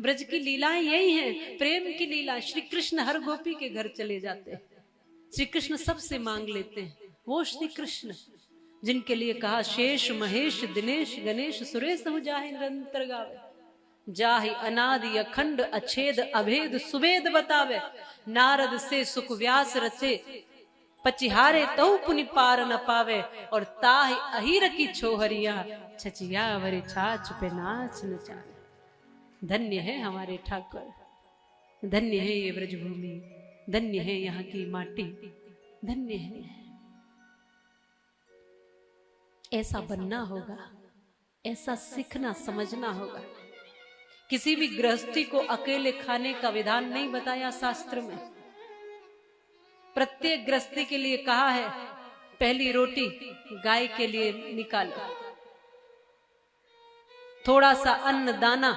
ब्रज की लीलाएं यही हैं, प्रेम की लीला। श्री कृष्ण हर गोपी के घर चले जाते हैं, श्री कृष्ण सबसे मांग लेते हैं। वो श्री कृष्ण जिनके लिए कहा शेष महेश दिनेश गणेश सुरेश जाहि निरंतर गावे, जाहि अनादि अखंड अछेद अभेद सुवेद बतावे, नारद से सुख व्यास रचे पचिहारे तऊ पुनि पार न पावे, और ताहि अहिर की छोहरिया छचिया वरे छाछ पे नाच नचावे। धन्य है हमारे ठाकुर, धन्य है ये ब्रजभूमि, धन्य है यहाँ की माटी, धन्य है। ऐसा बनना होगा, ऐसा सीखना समझना होगा। किसी भी गृहस्थी को अकेले खाने का विधान नहीं बताया शास्त्र में। प्रत्येक गृहस्थी के लिए कहा है पहली रोटी गाय के लिए निकालो, थोड़ा सा अन्न दाना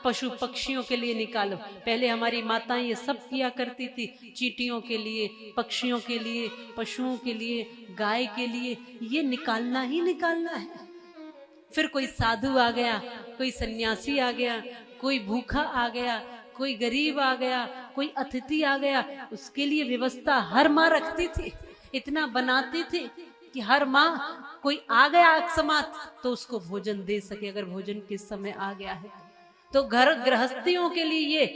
पशु पक्षियों के लिए निकालो। पहले हमारी माताएं ये सब किया करती थी, चींटियों के लिए, पक्षियों के लिए, पशुओं के लिए, गाय के लिए, ये निकालना ही निकालना है। फिर कोई साधु आ गया, कोई सन्यासी आ गया, कोई भूखा आ गया, कोई गरीब आ गया, कोई अतिथि आ गया, उसके लिए व्यवस्था हर माँ रखती थी। इतना बनाती थी कि हर माँ कोई आ गया अकस्मात तो उसको भोजन दे सके, अगर भोजन किस समय आ गया है। तो घर गृहस्थियों के लिए ये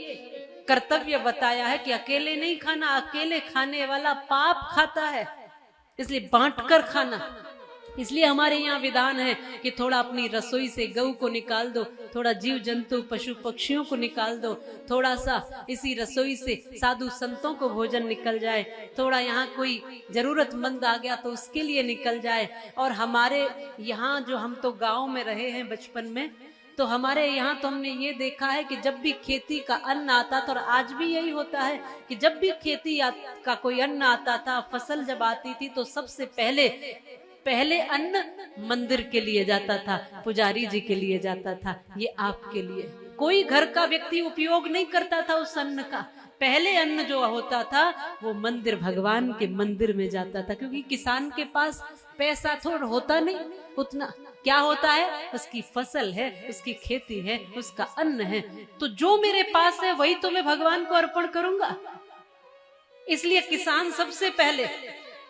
कर्तव्य बताया है कि अकेले नहीं खाना, अकेले खाने वाला पाप खाता है, इसलिए बांटकर खाना। इसलिए हमारे यहाँ विधान है कि थोड़ा अपनी रसोई से गऊ को निकाल दो, थोड़ा जीव जंतु पशु पक्षियों को निकाल दो, थोड़ा सा इसी रसोई से साधु संतों को भोजन निकल जाए, थोड़ा यहाँ कोई जरूरतमंद आ गया तो उसके लिए निकल जाए। और हमारे यहाँ जो हम तो गांव में रहे हैं बचपन में, तो हमारे यहाँ तो हमने ये देखा है कि जब भी खेती का अन्न आता था, और आज भी यही होता है कि जब भी खेती का कोई अन्न आता था, फसल जब आती थी, तो सबसे पहले अन्न मंदिर के लिए जाता था, पुजारी जी के लिए जाता था, ये आपके लिए। कोई घर का व्यक्ति उपयोग नहीं करता था उस अन्न का। पहले अन्न जो होता था वो मंदिर, भगवान के मंदिर में जाता था, क्योंकि किसान के पास पैसा थोड़ा होता नहीं उतना। क्या होता है, उसकी फसल है, उसकी खेती है, उसका अन्न है, तो जो मेरे पास है वही तो मैं भगवान को अर्पण करूंगा। इसलिए किसान सबसे पहले,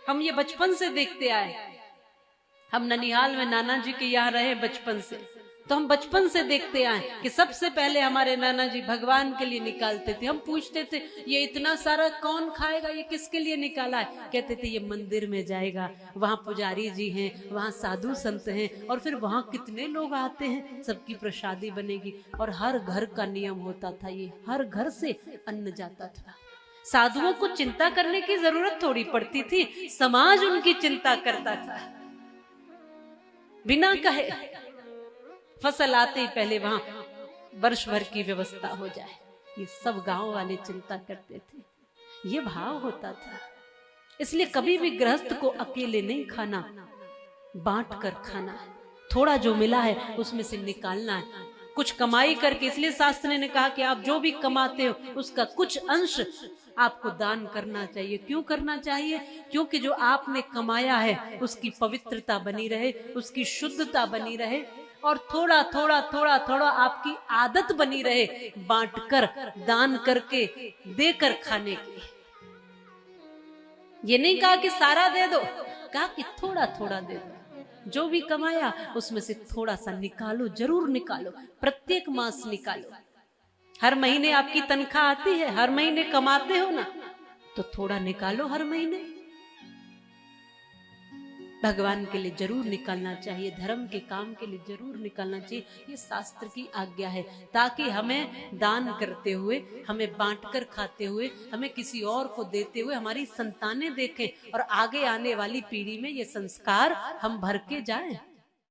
हम ये बचपन से देखते आए। हम ननिहाल में नाना जी के यहाँ रहे बचपन से, तो हम बचपन से देखते आए कि सबसे पहले हमारे नाना जी भगवान के लिए निकालते थे। हम पूछते थे ये इतना सारा कौन खाएगा, ये किसके लिए निकाला है? कहते थे ये मंदिर में जाएगा, वहाँ पुजारी जी हैं, वहाँ साधु संत हैं, और फिर वहाँ कितने लोग आते हैं, सबकी प्रसादी बनेगी। और हर घर का नियम होता था, ये हर घर से अन्न जाता था। साधुओं को चिंता करने की जरूरत थोड़ी पड़ती थी, समाज उनकी चिंता करता था। बिना कहे फसल आते ही पहले वहां वर्ष भर की व्यवस्था हो जाए, ये सब गांव वाले चिंता करते थे, ये भाव होता था। इसलिए कभी भी गृहस्थ को अकेले नहीं खाना, बांट कर खाना है। थोड़ा जो मिला है उसमें से निकालना है, कुछ कमाई करके। इसलिए शास्त्र ने कहा कि आप जो भी कमाते हो उसका कुछ अंश आपको दान करना चाहिए। क्यों करना चाहिए? क्योंकि जो आपने कमाया है उसकी पवित्रता बनी रहे, उसकी शुद्धता बनी रहे, और थोड़ा थोड़ा थोड़ा थोड़ा आपकी आदत बनी रहे बांटकर, दान करके, देकर खाने की। ये नहीं कहा कि सारा दे दो, कहा कि थोड़ा थोड़ा दे दो। जो भी कमाया उसमें से थोड़ा सा निकालो, जरूर निकालो, प्रत्येक मास निकालो। हर महीने आपकी तनख्वाह आती है, हर महीने कमाते हो ना, तो थोड़ा निकालो हर महीने। भगवान के लिए जरूर निकालना चाहिए, धर्म के काम के लिए जरूर निकालना चाहिए, ये शास्त्र की आज्ञा है। ताकि हमें दान करते हुए, हमें बांटकर खाते हुए, हमें किसी और को देते हुए हमारी संतानें देखें, और आगे आने वाली पीढ़ी में ये संस्कार हम भर के जाएं।